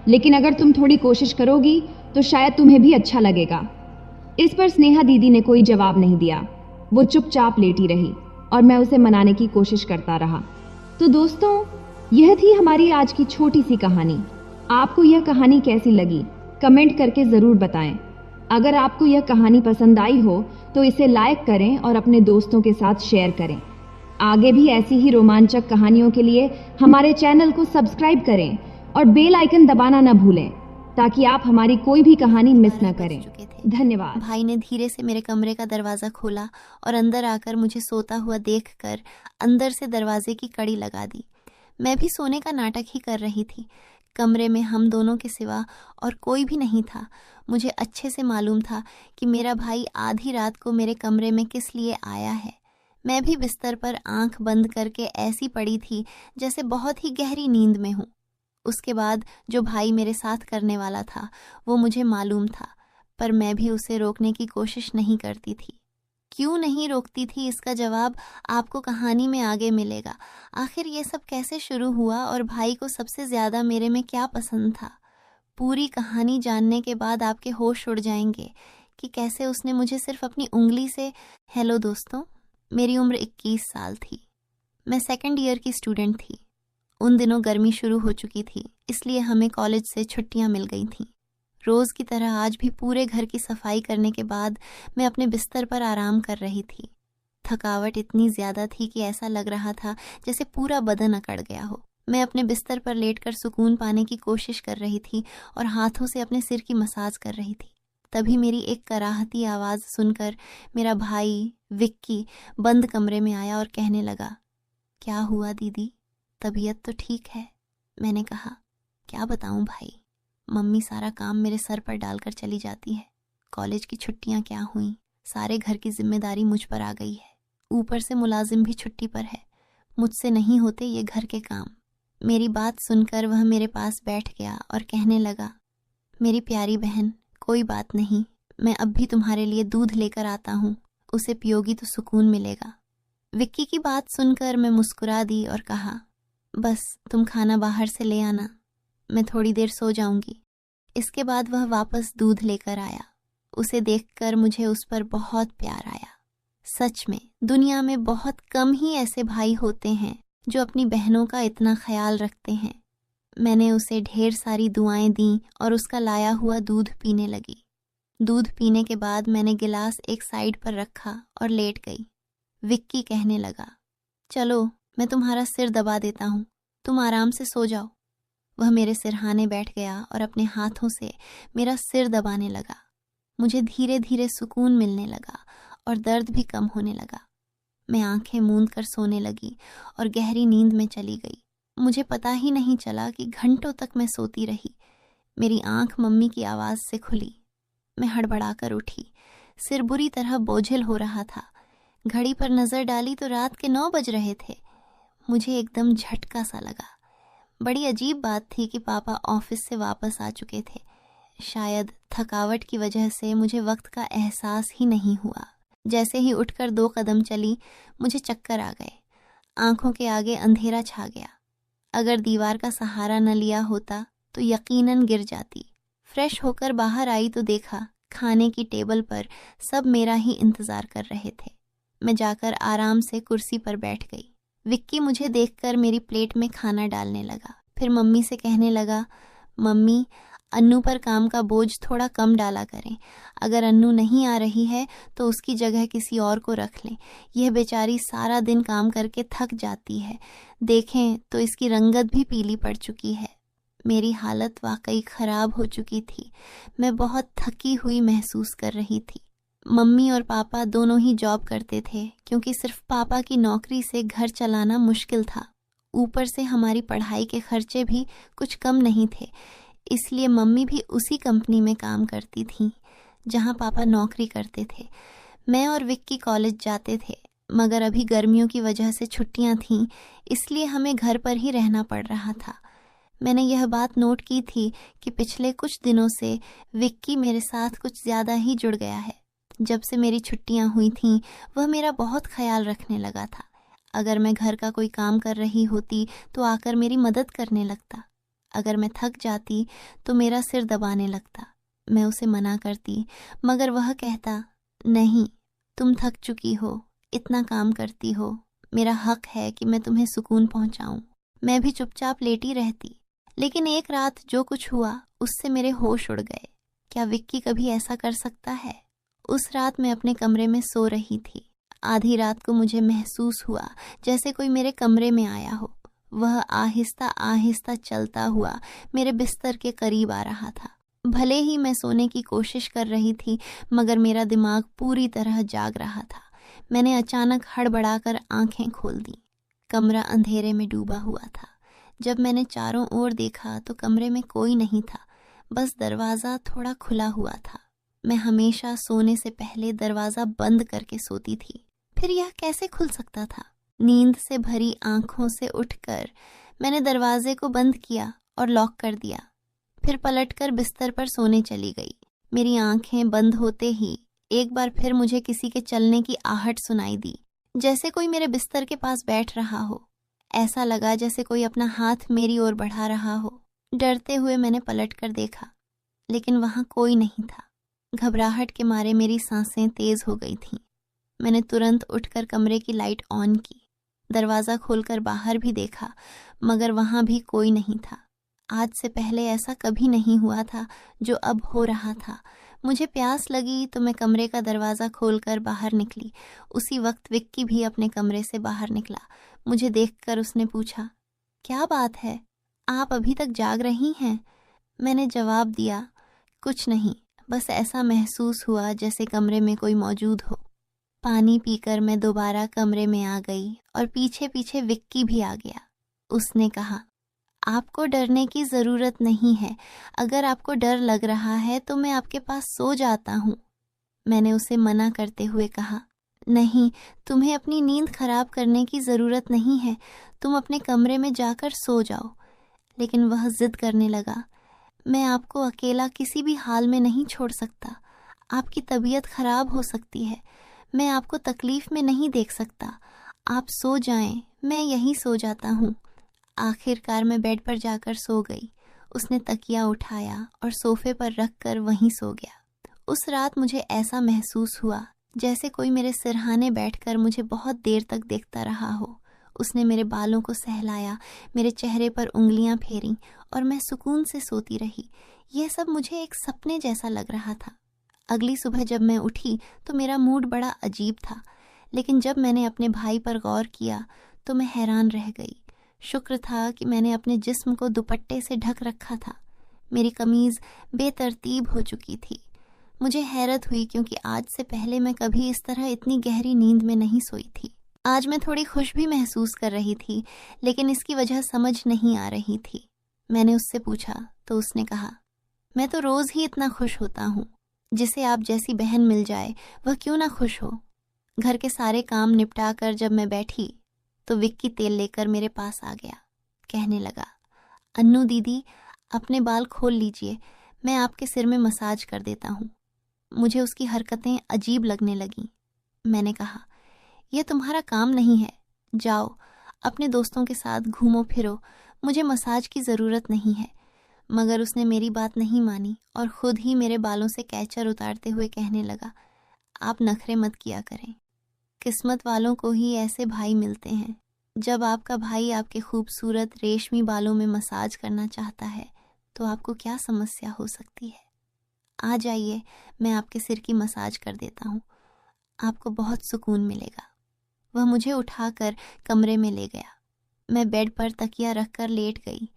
लेकिन अगर तुम थोड़ी कोशिश करोगी तो शायद तुम्हें भी अच्छा लगेगा। इस पर स्नेहा दीदी ने कोई जवाब नहीं दिया। वो चुपचाप लेटी रही और मैं उसे मनाने की कोशिश करता रहा। तो दोस्तों, यह थी हमारी आज की छोटी सी कहानी। आपको यह कहानी कैसी लगी कमेंट करके ज़रूर बताएं। अगर आपको यह कहानी पसंद आई हो तो इसे लाइक करें और अपने दोस्तों के साथ शेयर करें। आगे भी ऐसी ही रोमांचक कहानियों के लिए हमारे चैनल को सब्सक्राइब करें और बेल आइकन दबाना न भूलें ताकि आप हमारी कोई भी कहानी मिस न करें। धन्यवाद। भाई ने धीरे से मेरे कमरे का दरवाज़ा खोला और अंदर आकर मुझे सोता हुआ देखकर अंदर से दरवाजे की कड़ी लगा दी। मैं भी सोने का नाटक ही कर रही थी। कमरे में हम दोनों के सिवा और कोई भी नहीं था। मुझे अच्छे से मालूम था कि मेरा भाई आधी रात को मेरे कमरे में किस लिए आया है। मैं भी बिस्तर पर आंख बंद करके ऐसी पड़ी थी जैसे बहुत ही गहरी नींद में हूँ। उसके बाद जो भाई मेरे साथ करने वाला था वो मुझे मालूम था, पर मैं भी उसे रोकने की कोशिश नहीं करती थी। क्यों नहीं रोकती थी, इसका जवाब आपको कहानी में आगे मिलेगा। आखिर ये सब कैसे शुरू हुआ और भाई को सबसे ज़्यादा मेरे में क्या पसंद था। पूरी कहानी जानने के बाद आपके होश उड़ जाएंगे कि कैसे उसने मुझे सिर्फ अपनी उंगली से। हेलो दोस्तों, मेरी उम्र 21 साल थी। मैं सेकंड ईयर की स्टूडेंट थी। उन दिनों गर्मी शुरू हो चुकी थी, इसलिए हमें कॉलेज से छुट्टियां मिल गई थीं। रोज़ की तरह आज भी पूरे घर की सफाई करने के बाद मैं अपने बिस्तर पर आराम कर रही थी। थकावट इतनी ज़्यादा थी कि ऐसा लग रहा था जैसे पूरा बदन अकड़ गया हो। मैं अपने बिस्तर पर लेटकर सुकून पाने की कोशिश कर रही थी और हाथों से अपने सिर की मसाज कर रही थी। तभी मेरी एक कराहती आवाज़ सुनकर मेरा भाई विक्की बंद कमरे में आया और कहने लगा, क्या हुआ दीदी, तबीयत तो ठीक है? मैंने कहा, क्या बताऊं भाई, मम्मी सारा काम मेरे सर पर डालकर चली जाती है। कॉलेज की छुट्टियां क्या हुई, सारे घर की जिम्मेदारी मुझ पर आ गई है। ऊपर से मुलाजिम भी छुट्टी पर है। मुझसे नहीं होते ये घर के काम। मेरी बात सुनकर वह मेरे पास बैठ गया और कहने लगा, मेरी प्यारी बहन, कोई बात नहीं, मैं अब भी तुम्हारे लिए दूध लेकर आता हूँ, उसे पियोगी तो सुकून मिलेगा। विक्की की बात सुनकर मैं मुस्कुरा दी और कहा, बस तुम खाना बाहर से ले आना, मैं थोड़ी देर सो जाऊंगी। इसके बाद वह वापस दूध लेकर आया। उसे देखकर मुझे उस पर बहुत प्यार आया। सच में दुनिया में बहुत कम ही ऐसे भाई होते हैं जो अपनी बहनों का इतना ख्याल रखते हैं। मैंने उसे ढेर सारी दुआएं दी और उसका लाया हुआ दूध पीने लगी। दूध पीने के बाद मैंने गिलास एक साइड पर रखा और लेट गई। विक्की कहने लगा, चलो मैं तुम्हारा सिर दबा देता हूँ, तुम आराम से सो जाओ। वह मेरे सिरहाने बैठ गया और अपने हाथों से मेरा सिर दबाने लगा। मुझे धीरे धीरे सुकून मिलने लगा और दर्द भी कम होने लगा। मैं आंखें मूंद कर सोने लगी और गहरी नींद में चली गई। मुझे पता ही नहीं चला कि घंटों तक मैं सोती रही। मेरी आंख मम्मी की आवाज़ से खुली। मैं हड़बड़ाकर उठी। सिर बुरी तरह बोझिल हो रहा था। घड़ी पर नज़र डाली तो रात के 9 बज रहे थे। मुझे एकदम झटका सा लगा। बड़ी अजीब बात थी कि पापा ऑफिस से वापस आ चुके थे। शायद थकावट की वजह से मुझे वक्त का एहसास ही नहीं हुआ। जैसे ही उठकर 2 कदम चली, मुझे चक्कर आ गए। आंखों के आगे अंधेरा छा गया। अगर दीवार का सहारा न लिया होता तो यकीनन गिर जाती। फ्रेश होकर बाहर आई तो देखा खाने की टेबल पर सब मेरा ही इंतज़ार कर रहे थे। मैं जाकर आराम से कुर्सी पर बैठ गई। विक्की मुझे देखकर मेरी प्लेट में खाना डालने लगा। फिर मम्मी से कहने लगा, मम्मी, अन्नू पर काम का बोझ थोड़ा कम डाला करें। अगर अन्नू नहीं आ रही है तो उसकी जगह किसी और को रख लें। यह बेचारी सारा दिन काम करके थक जाती है। देखें तो इसकी रंगत भी पीली पड़ चुकी है। मेरी हालत वाकई ख़राब हो चुकी थी। मैं बहुत थकी हुई महसूस कर रही थी। मम्मी और पापा दोनों ही जॉब करते थे, क्योंकि सिर्फ पापा की नौकरी से घर चलाना मुश्किल था। ऊपर से हमारी पढ़ाई के खर्चे भी कुछ कम नहीं थे, इसलिए मम्मी भी उसी कंपनी में काम करती थीं जहां पापा नौकरी करते थे। मैं और विक्की कॉलेज जाते थे, मगर अभी गर्मियों की वजह से छुट्टियां थीं, इसलिए हमें घर पर ही रहना पड़ रहा था। मैंने यह बात नोट की थी कि पिछले कुछ दिनों से विक्की मेरे साथ कुछ ज़्यादा ही जुड़ गया है। जब से मेरी छुट्टियां हुई थीं, वह मेरा बहुत ख्याल रखने लगा था। अगर मैं घर का कोई काम कर रही होती तो आकर मेरी मदद करने लगता। अगर मैं थक जाती तो मेरा सिर दबाने लगता। मैं उसे मना करती, मगर वह कहता, नहीं, तुम थक चुकी हो, इतना काम करती हो, मेरा हक है कि मैं तुम्हें सुकून पहुंचाऊं। मैं भी चुपचाप लेटी रहती, लेकिन एक रात जो कुछ हुआ उससे मेरे होश उड़ गए। क्या विक्की कभी ऐसा कर सकता है? उस रात मैं अपने कमरे में सो रही थी। आधी रात को मुझे महसूस हुआ जैसे कोई मेरे कमरे में आया हो। वह आहिस्ता आहिस्ता चलता हुआ मेरे बिस्तर के करीब आ रहा था। भले ही मैं सोने की कोशिश कर रही थी, मगर मेरा दिमाग पूरी तरह जाग रहा था। मैंने अचानक हड़बड़ाकर आंखें खोल दी। कमरा अंधेरे में डूबा हुआ था। जब मैंने चारों ओर देखा तो कमरे में कोई नहीं था, बस दरवाज़ा थोड़ा खुला हुआ था। मैं हमेशा सोने से पहले दरवाज़ा बंद करके सोती थी, फिर यह कैसे खुल सकता था? नींद से भरी आंखों से उठकर मैंने दरवाजे को बंद किया और लॉक कर दिया। फिर पलटकर बिस्तर पर सोने चली गई। मेरी आंखें बंद होते ही एक बार फिर मुझे किसी के चलने की आहट सुनाई दी, जैसे कोई मेरे बिस्तर के पास बैठ रहा हो। ऐसा लगा जैसे कोई अपना हाथ मेरी ओर बढ़ा रहा हो। डरते हुए मैंने पलटकर देखा, लेकिन वहां कोई नहीं था। घबराहट के मारे मेरी सांसें तेज हो गई थीं। मैंने तुरंत उठकर कमरे की लाइट ऑन की। दरवाज़ा खोलकर बाहर भी देखा, मगर वहां भी कोई नहीं था। आज से पहले ऐसा कभी नहीं हुआ था जो अब हो रहा था। मुझे प्यास लगी तो मैं कमरे का दरवाज़ा खोलकर बाहर निकली। उसी वक्त विक्की भी अपने कमरे से बाहर निकला। मुझे देखकर उसने पूछा, क्या बात है, आप अभी तक जाग रही हैं? मैंने जवाब दिया, कुछ नहीं, बस ऐसा महसूस हुआ जैसे कमरे में कोई मौजूद हो। पानी पीकर मैं दोबारा कमरे में आ गई और पीछे पीछे विक्की भी आ गया। उसने कहा, आपको डरने की ज़रूरत नहीं है। अगर आपको डर लग रहा है तो मैं आपके पास सो जाता हूँ। मैंने उसे मना करते हुए कहा, नहीं, तुम्हें अपनी नींद खराब करने की ज़रूरत नहीं है। तुम अपने कमरे में जाकर सो जाओ। लेकिन वह जिद करने लगा, मैं आपको अकेला किसी भी हाल में नहीं छोड़ सकता। आपकी तबीयत खराब हो सकती है। मैं आपको तकलीफ में नहीं देख सकता। आप सो जाएं, मैं यहीं सो जाता हूँ। आखिरकार मैं बेड पर जाकर सो गई। उसने तकिया उठाया और सोफे पर रख कर वहीं सो गया। उस रात मुझे ऐसा महसूस हुआ जैसे कोई मेरे सिरहाने बैठकर मुझे बहुत देर तक देखता रहा हो। उसने मेरे बालों को सहलाया, मेरे चेहरे पर उंगलियां फेरी और मैं सुकून से सोती रही। यह सब मुझे एक सपने जैसा लग रहा था। अगली सुबह जब मैं उठी तो मेरा मूड बड़ा अजीब था, लेकिन जब मैंने अपने भाई पर गौर किया तो मैं हैरान रह गई। शुक्र था कि मैंने अपने जिस्म को दुपट्टे से ढक रखा था। मेरी कमीज़ बेतरतीब हो चुकी थी। मुझे हैरत हुई क्योंकि आज से पहले मैं कभी इस तरह इतनी गहरी नींद में नहीं सोई थी। आज मैं थोड़ी खुश भी महसूस कर रही थी, लेकिन इसकी वजह समझ नहीं आ रही थी। मैंने उससे पूछा तो उसने कहा, मैं तो रोज़ ही इतना खुश होता हूँ। जिसे आप जैसी बहन मिल जाए वह क्यों ना खुश हो। घर के सारे काम निपटा कर जब मैं बैठी तो विक्की तेल लेकर मेरे पास आ गया। कहने लगा, अन्नू दीदी, अपने बाल खोल लीजिए, मैं आपके सिर में मसाज कर देता हूँ। मुझे उसकी हरकतें अजीब लगने लगीं। मैंने कहा, यह तुम्हारा काम नहीं है, जाओ अपने दोस्तों के साथ घूमो फिरो, मुझे मसाज की ज़रूरत नहीं है। मगर उसने मेरी बात नहीं मानी और ख़ुद ही मेरे बालों से कैचर उतारते हुए कहने लगा, आप नखरे मत किया करें। किस्मत वालों को ही ऐसे भाई मिलते हैं। जब आपका भाई आपके खूबसूरत रेशमी बालों में मसाज करना चाहता है तो आपको क्या समस्या हो सकती है। आ जाइए, मैं आपके सिर की मसाज कर देता हूँ, आपको बहुत सुकून मिलेगा। वह मुझे उठाकर कमरे में ले गया। मैं बेड पर तकिया रखकर लेट गई।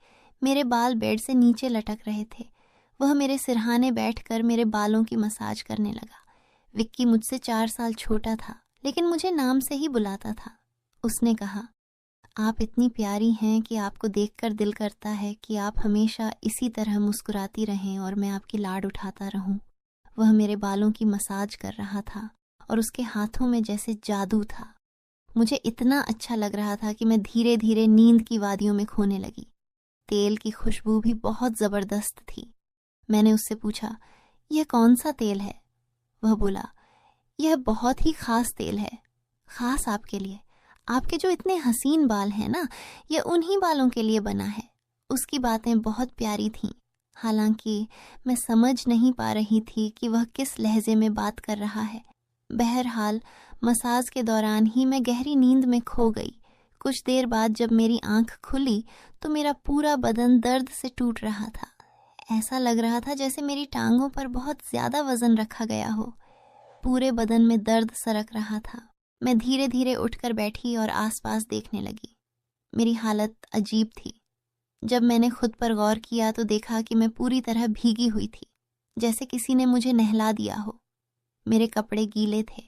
मेरे बाल बेड से नीचे लटक रहे थे। वह मेरे सिरहाने बैठकर मेरे बालों की मसाज करने लगा। विक्की मुझसे 4 साल छोटा था, लेकिन मुझे नाम से ही बुलाता था। उसने कहा, आप इतनी प्यारी हैं कि आपको देखकर दिल करता है कि आप हमेशा इसी तरह मुस्कुराती रहें और मैं आपकी लाड उठाता रहूं। वह मेरे बालों की मसाज कर रहा था और उसके हाथों में जैसे जादू था। मुझे इतना अच्छा लग रहा था कि मैं धीरे धीरे नींद की वादियों में खोने लगी। तेल की खुशबू भी बहुत ज़बरदस्त थी। मैंने उससे पूछा, यह कौन सा तेल है? वह बोला, यह बहुत ही ख़ास तेल है, ख़ास आपके लिए। आपके जो इतने हसीन बाल हैं ना, यह उन्हीं बालों के लिए बना है। उसकी बातें बहुत प्यारी थीं, हालांकि मैं समझ नहीं पा रही थी कि वह किस लहजे में बात कर रहा है। बहरहाल मसाज के दौरान ही मैं गहरी नींद में खो गई। कुछ देर बाद जब मेरी आंख खुली तो मेरा पूरा बदन दर्द से टूट रहा था। ऐसा लग रहा था जैसे मेरी टांगों पर बहुत ज्यादा वजन रखा गया हो। पूरे बदन में दर्द सरक रहा था। मैं धीरे धीरे उठकर बैठी और आसपास देखने लगी। मेरी हालत अजीब थी। जब मैंने खुद पर गौर किया तो देखा कि मैं पूरी तरह भीगी हुई थी, जैसे किसी ने मुझे नहला दिया हो। मेरे कपड़े गीले थे,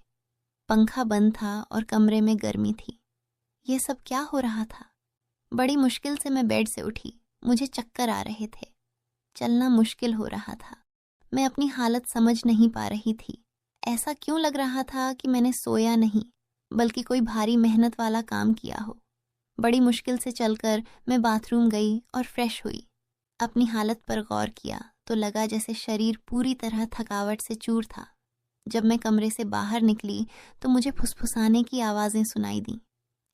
पंखा बंद था और कमरे में गर्मी थी। ये सब क्या हो रहा था? बड़ी मुश्किल से मैं बेड से उठी। मुझे चक्कर आ रहे थे, चलना मुश्किल हो रहा था। मैं अपनी हालत समझ नहीं पा रही थी। ऐसा क्यों लग रहा था कि मैंने सोया नहीं, बल्कि कोई भारी मेहनत वाला काम किया हो। बड़ी मुश्किल से चलकर मैं बाथरूम गई और फ्रेश हुई। अपनी हालत पर गौर किया तो लगा जैसे शरीर पूरी तरह थकावट से चूर था। जब मैं कमरे से बाहर निकली तो मुझे फुसफुसाने की आवाज़ें सुनाई दी।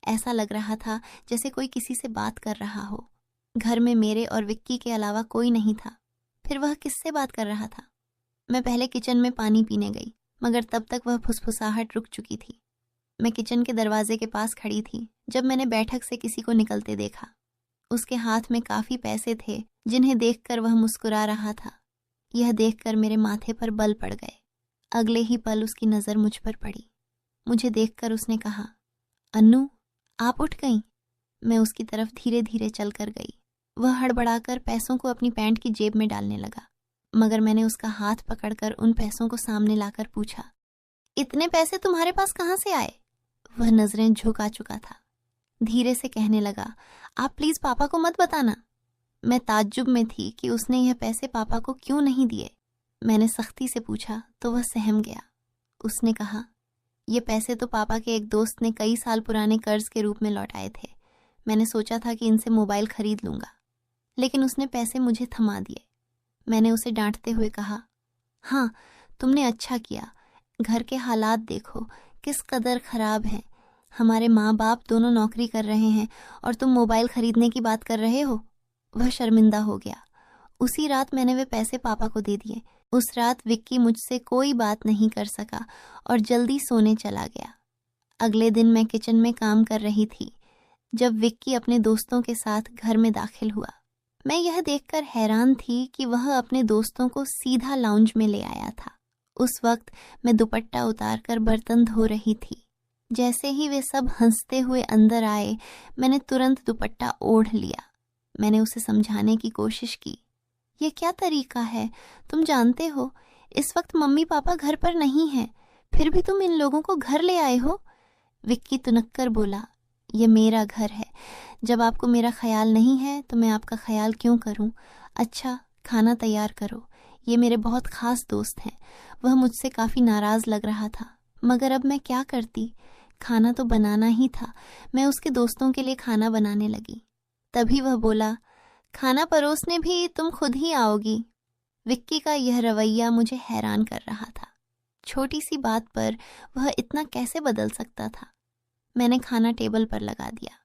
ऐसा लग रहा था जैसे कोई किसी से बात कर रहा हो। घर में मेरे और विक्की के अलावा कोई नहीं था। फिर वह किससे बात कर रहा था? मैं पहले किचन में पानी पीने गई, मगर तब तक वह फुसफुसाहट रुक चुकी थी। मैं किचन के दरवाजे के पास खड़ी थी जब मैंने बैठक से किसी को निकलते देखा। उसके हाथ में काफ़ी पैसे थे, जिन्हें देखकर वह मुस्कुरा रहा था। यह देखकर मेरे माथे पर बल पड़ गए। अगले ही पल उसकी नज़र मुझ पर पड़ी। मुझे देखकर उसने कहा, अन्नू, आप उठ गईं? मैं उसकी तरफ धीरे धीरे चलकर गई। वह हड़बड़ाकर पैसों को अपनी पैंट की जेब में डालने लगा, मगर मैंने उसका हाथ पकड़कर उन पैसों को सामने लाकर पूछा, इतने पैसे तुम्हारे पास कहाँ से आए? वह नजरें झुका चुका था। धीरे से कहने लगा, आप प्लीज पापा को मत बताना। मैं ताज्जुब में थी कि उसने यह पैसे पापा को क्यों नहीं दिए। मैंने सख्ती से पूछा तो वह सहम गया। उसने कहा, ये पैसे तो पापा के एक दोस्त ने कई साल पुराने कर्ज के रूप में लौटाए थे। मैंने सोचा था कि इनसे मोबाइल खरीद लूंगा, लेकिन उसने पैसे मुझे थमा दिए। मैंने उसे डांटते हुए कहा, हाँ, तुमने अच्छा किया। घर के हालात देखो किस कदर खराब हैं। हमारे माँ बाप दोनों नौकरी कर रहे हैं और तुम मोबाइल खरीदने की बात कर रहे हो। वह शर्मिंदा हो गया। उसी रात मैंने वे पैसे पापा को दे दिए। उस रात विक्की मुझसे कोई बात नहीं कर सका और जल्दी सोने चला गया। अगले दिन मैं किचन में काम कर रही थी जब विक्की अपने दोस्तों के साथ घर में दाखिल हुआ। मैं यह देखकर हैरान थी कि वह अपने दोस्तों को सीधा लाउंज में ले आया था। उस वक्त मैं दुपट्टा उतारकर बर्तन धो रही थी। जैसे ही वे सब हंसते हुए अंदर आए, मैंने तुरंत दुपट्टा ओढ़ लिया। मैंने उसे समझाने की कोशिश की, ये क्या तरीका है? तुम जानते हो इस वक्त मम्मी पापा घर पर नहीं हैं, फिर भी तुम इन लोगों को घर ले आए हो। विक्की तुनक्कर बोला, ये मेरा घर है। जब आपको मेरा ख्याल नहीं है तो मैं आपका ख्याल क्यों करूं? अच्छा, खाना तैयार करो। ये मेरे बहुत खास दोस्त हैं। वह मुझसे काफ़ी नाराज़ लग रहा था, मगर अब मैं क्या करती? खाना तो बनाना ही था। मैं उसके दोस्तों के लिए खाना बनाने लगी। तभी वह बोला, खाना परोसने भी तुम खुद ही आओगी। विक्की का यह रवैया मुझे हैरान कर रहा था। छोटी सी बात पर वह इतना कैसे बदल सकता था? मैंने खाना टेबल पर लगा दिया।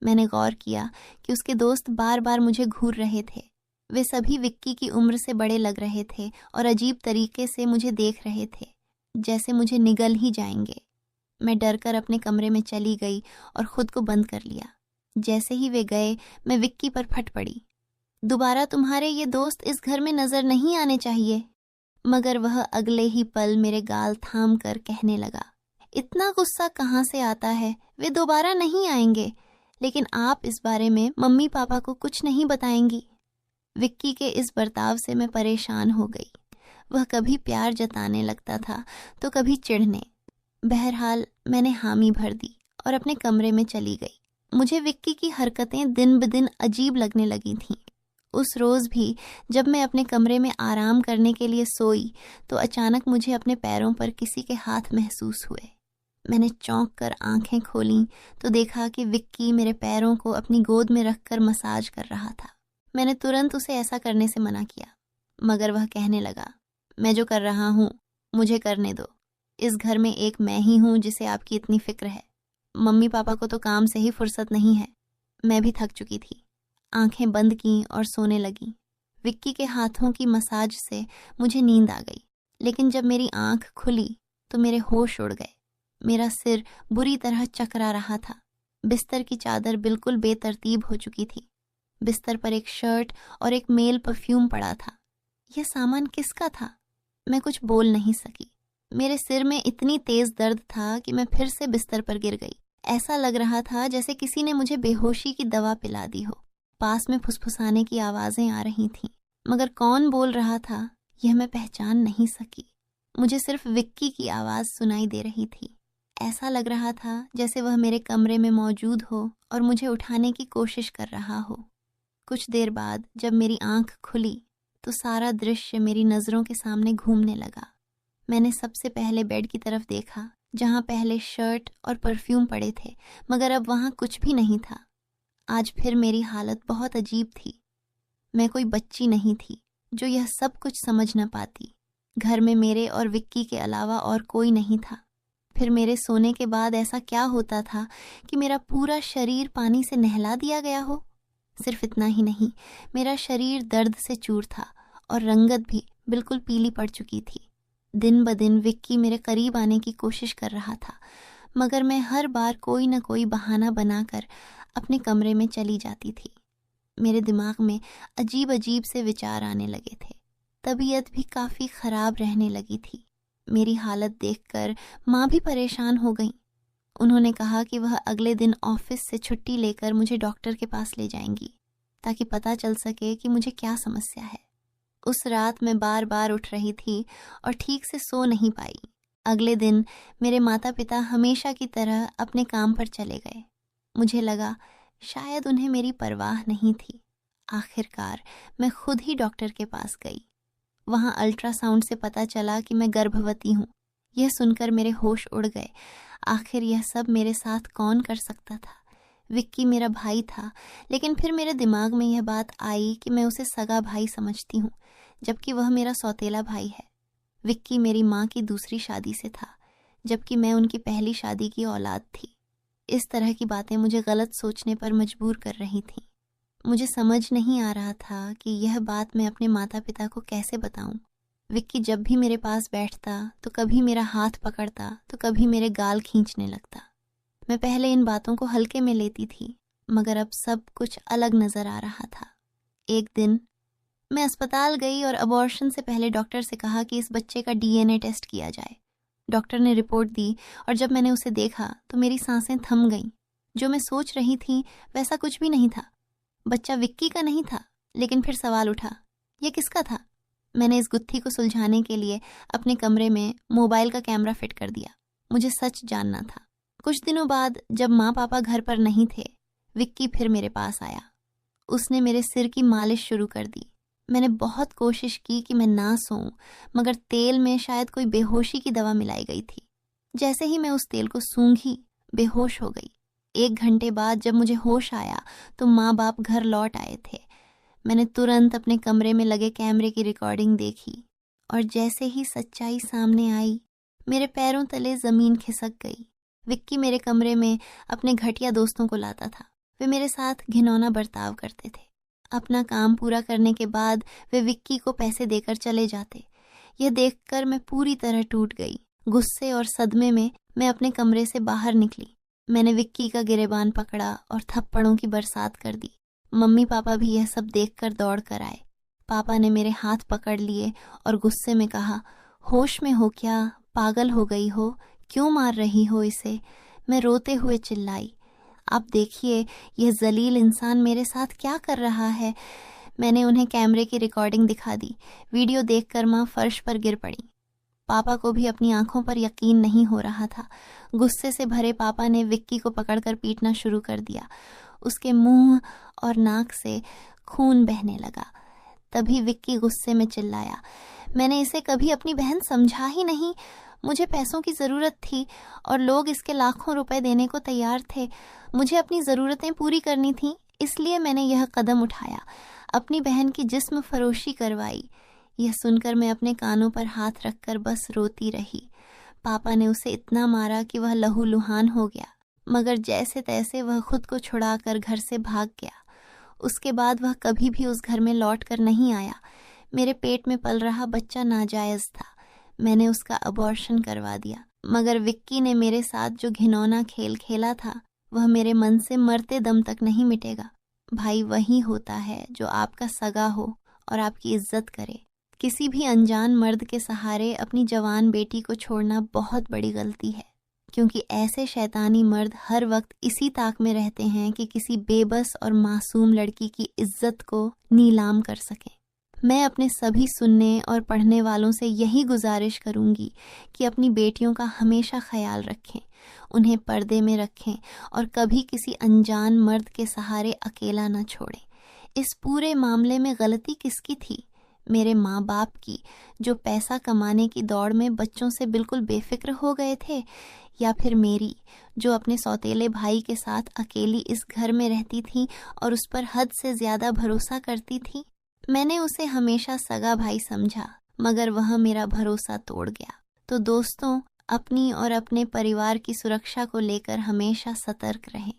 मैंने गौर किया कि उसके दोस्त बार बार मुझे घूर रहे थे। वे सभी विक्की की उम्र से बड़े लग रहे थे और अजीब तरीके से मुझे देख रहे थे, जैसे मुझे निगल ही जाएंगे। मैं डरकर अपने कमरे में चली गई और खुद को बंद कर लिया। जैसे ही वे गए, मैं विक्की पर फट पड़ी, दोबारा तुम्हारे ये दोस्त इस घर में नजर नहीं आने चाहिए। मगर वह अगले ही पल मेरे गाल थाम कर कहने लगा, इतना गुस्सा कहाँ से आता है? वे दोबारा नहीं आएंगे, लेकिन आप इस बारे में मम्मी पापा को कुछ नहीं बताएंगी। विक्की के इस बर्ताव से मैं परेशान हो गई। वह कभी प्यार जताने लगता था तो कभी चिढ़ने। बहरहाल मैंने हामी भर दी और अपने कमरे में चली गई। मुझे विक्की की हरकतें दिन ब दिन अजीब लगने लगी थीं। उस रोज़ भी जब मैं अपने कमरे में आराम करने के लिए सोई तो अचानक मुझे अपने पैरों पर किसी के हाथ महसूस हुए। मैंने चौंक कर आंखें खोलीं तो देखा कि विक्की मेरे पैरों को अपनी गोद में रखकर मसाज कर रहा था। मैंने तुरंत उसे ऐसा करने से मना किया, मगर वह कहने लगा, मैं जो कर रहा हूँ मुझे करने दो। इस घर में एक मैं ही हूँ जिसे आपकी इतनी फिक्र है। मम्मी पापा को तो काम से ही फुर्सत नहीं है। मैं भी थक चुकी थी। आंखें बंद की और सोने लगी। विक्की के हाथों की मसाज से मुझे नींद आ गई, लेकिन जब मेरी आंख खुली तो मेरे होश उड़ गए। मेरा सिर बुरी तरह चकरा रहा था। बिस्तर की चादर बिल्कुल बेतरतीब हो चुकी थी। बिस्तर पर एक शर्ट और एक मेल परफ्यूम पड़ा था। यह सामान किसका था? मैं कुछ बोल नहीं सकी। मेरे सिर में इतनी तेज दर्द था कि मैं फिर से बिस्तर पर गिर गई। ऐसा लग रहा था जैसे किसी ने मुझे बेहोशी की दवा पिला दी हो। पास में फुसफुसाने की आवाजें आ रही थीं, मगर कौन बोल रहा था यह मैं पहचान नहीं सकी। मुझे सिर्फ विक्की की आवाज सुनाई दे रही थी। ऐसा लग रहा था जैसे वह मेरे कमरे में मौजूद हो और मुझे उठाने की कोशिश कर रहा हो। कुछ देर बाद जब मेरी आंख खुली तो सारा दृश्य मेरी नजरों के सामने घूमने लगा। मैंने सबसे पहले बेड की तरफ देखा, जहां पहले शर्ट और परफ्यूम पड़े थे, मगर अब वहां कुछ भी नहीं था। आज फिर मेरी हालत बहुत अजीब थी। मैं कोई बच्ची नहीं थी जो यह सब कुछ समझ न पाती। घर में मेरे और विक्की के अलावा और कोई नहीं था। फिर मेरे सोने के बाद ऐसा क्या होता था कि मेरा पूरा शरीर पानी से नहला दिया गया हो? सिर्फ इतना ही नहीं, मेरा शरीर दर्द से चूर था और रंगत भी बिल्कुल पीली पड़ चुकी थी। दिन ब दिन विक्की मेरे करीब आने की कोशिश कर रहा था, मगर मैं हर बार कोई न कोई बहाना बनाकर अपने कमरे में चली जाती थी। मेरे दिमाग में अजीब अजीब से विचार आने लगे थे। तबीयत भी काफ़ी ख़राब रहने लगी थी। मेरी हालत देखकर माँ भी परेशान हो गई। उन्होंने कहा कि वह अगले दिन ऑफिस से छुट्टी लेकर मुझे डॉक्टर के पास ले जाएंगी, ताकि पता चल सके कि मुझे क्या समस्या है। उस रात मैं बार बार उठ रही थी और ठीक से सो नहीं पाई। अगले दिन मेरे माता पिता हमेशा की तरह अपने काम पर चले गए। मुझे लगा शायद उन्हें मेरी परवाह नहीं थी। आखिरकार मैं खुद ही डॉक्टर के पास गई। वहाँ अल्ट्रासाउंड से पता चला कि मैं गर्भवती हूँ। यह सुनकर मेरे होश उड़ गए। आखिर यह सब मेरे साथ कौन कर सकता था? विक्की मेरा भाई था, लेकिन फिर मेरे दिमाग में यह बात आई कि मैं उसे सगा भाई समझती हूँ, जबकि वह मेरा सौतेला भाई है। विक्की मेरी माँ की दूसरी शादी से था, जबकि मैं उनकी पहली शादी की औलाद थी। इस तरह की बातें मुझे गलत सोचने पर मजबूर कर रही थीं। मुझे समझ नहीं आ रहा था कि यह बात मैं अपने माता पिता को कैसे बताऊं। विक्की जब भी मेरे पास बैठता तो कभी मेरा हाथ पकड़ता तो कभी मेरे गाल खींचने लगता। मैं पहले इन बातों को हल्के में लेती थी, मगर अब सब कुछ अलग नजर आ रहा था। एक दिन मैं अस्पताल गई और अबॉर्शन से पहले डॉक्टर से कहा कि इस बच्चे का डीएनए टेस्ट किया जाए। डॉक्टर ने रिपोर्ट दी और जब मैंने उसे देखा तो मेरी सांसें थम गईं। जो मैं सोच रही थी वैसा कुछ भी नहीं था। बच्चा विक्की का नहीं था, लेकिन फिर सवाल उठा, यह किसका था? मैंने इस गुत्थी को सुलझाने के लिए अपने कमरे में मोबाइल का कैमरा फिट कर दिया। मुझे सच जानना था। कुछ दिनों बाद जब माँ पापा घर पर नहीं थे, विक्की फिर मेरे पास आया। उसने मेरे सिर की मालिश शुरू कर दी। मैंने बहुत कोशिश की कि मैं ना सोऊं, मगर तेल में शायद कोई बेहोशी की दवा मिलाई गई थी। जैसे ही मैं उस तेल को सूंघी, बेहोश हो गई। 1 घंटे बाद जब मुझे होश आया तो माँ बाप घर लौट आए थे। मैंने तुरंत अपने कमरे में लगे कैमरे की रिकॉर्डिंग देखी और जैसे ही सच्चाई सामने आई, मेरे पैरों तले जमीन खिसक गई। विक्की मेरे कमरे में अपने घटिया दोस्तों को लाता था। वे मेरे साथ घिनौना बर्ताव करते थे। अपना काम पूरा करने के बाद वे विक्की को पैसे देकर चले जाते। यह देखकर मैं पूरी तरह टूट गई। गुस्से और सदमे में मैं अपने कमरे से बाहर निकली। मैंने विक्की का गिरेबान पकड़ा और थप्पड़ों की बरसात कर दी। मम्मी पापा भी यह सब देखकर दौड़ कर आए। पापा ने मेरे हाथ पकड़ लिए और गुस्से में कहा, होश में हो क्या? पागल हो गई हो? क्यों मार रही हो इसे? मैं रोते हुए चिल्लाई, आप देखिए यह जलील इंसान मेरे साथ क्या कर रहा है। मैंने उन्हें कैमरे की रिकॉर्डिंग दिखा दी। वीडियो देखकर माँ फर्श पर गिर पड़ी। पापा को भी अपनी आंखों पर यकीन नहीं हो रहा था। गुस्से से भरे पापा ने विक्की को पकड़कर पीटना शुरू कर दिया। उसके मुंह और नाक से खून बहने लगा। तभी विक्की गुस्से में चिल्लाया, मैंने इसे कभी अपनी बहन समझा ही नहीं। मुझे पैसों की ज़रूरत थी और लोग इसके लाखों रुपए देने को तैयार थे। मुझे अपनी ज़रूरतें पूरी करनी थी, इसलिए मैंने यह कदम उठाया, अपनी बहन की जिस्म फरोशी करवाई। यह सुनकर मैं अपने कानों पर हाथ रखकर बस रोती रही। पापा ने उसे इतना मारा कि वह लहूलुहान हो गया, मगर जैसे तैसे वह खुद को छुड़ाकर घर से भाग गया। उसके बाद वह कभी भी उस घर में लौट कर नहीं आया। मेरे पेट में पल रहा बच्चा नाजायज़ था। मैंने उसका अबॉर्शन करवा दिया, मगर विक्की ने मेरे साथ जो घिनौना खेल खेला था वह मेरे मन से मरते दम तक नहीं मिटेगा। भाई वही होता है जो आपका सगा हो और आपकी इज्जत करे। किसी भी अनजान मर्द के सहारे अपनी जवान बेटी को छोड़ना बहुत बड़ी गलती है, क्योंकि ऐसे शैतानी मर्द हर वक्त इसी ताक में रहते हैं कि किसी बेबस और मासूम लड़की की इज्जत को नीलाम कर सकें। मैं अपने सभी सुनने और पढ़ने वालों से यही गुजारिश करूंगी कि अपनी बेटियों का हमेशा ख्याल रखें, उन्हें पर्दे में रखें और कभी किसी अनजान मर्द के सहारे अकेला न छोड़ें। इस पूरे मामले में गलती किसकी थी? मेरे माँ बाप की, जो पैसा कमाने की दौड़ में बच्चों से बिल्कुल बेफिक्र हो गए थे, या फिर मेरी, जो अपने सौतेले भाई के साथ अकेली इस घर में रहती थी और उस पर हद से ज्यादा भरोसा करती थी? मैंने उसे हमेशा सगा भाई समझा, मगर वह मेरा भरोसा तोड़ गया। तो दोस्तों, अपनी और अपने परिवार की सुरक्षा को लेकर हमेशा सतर्क रहें।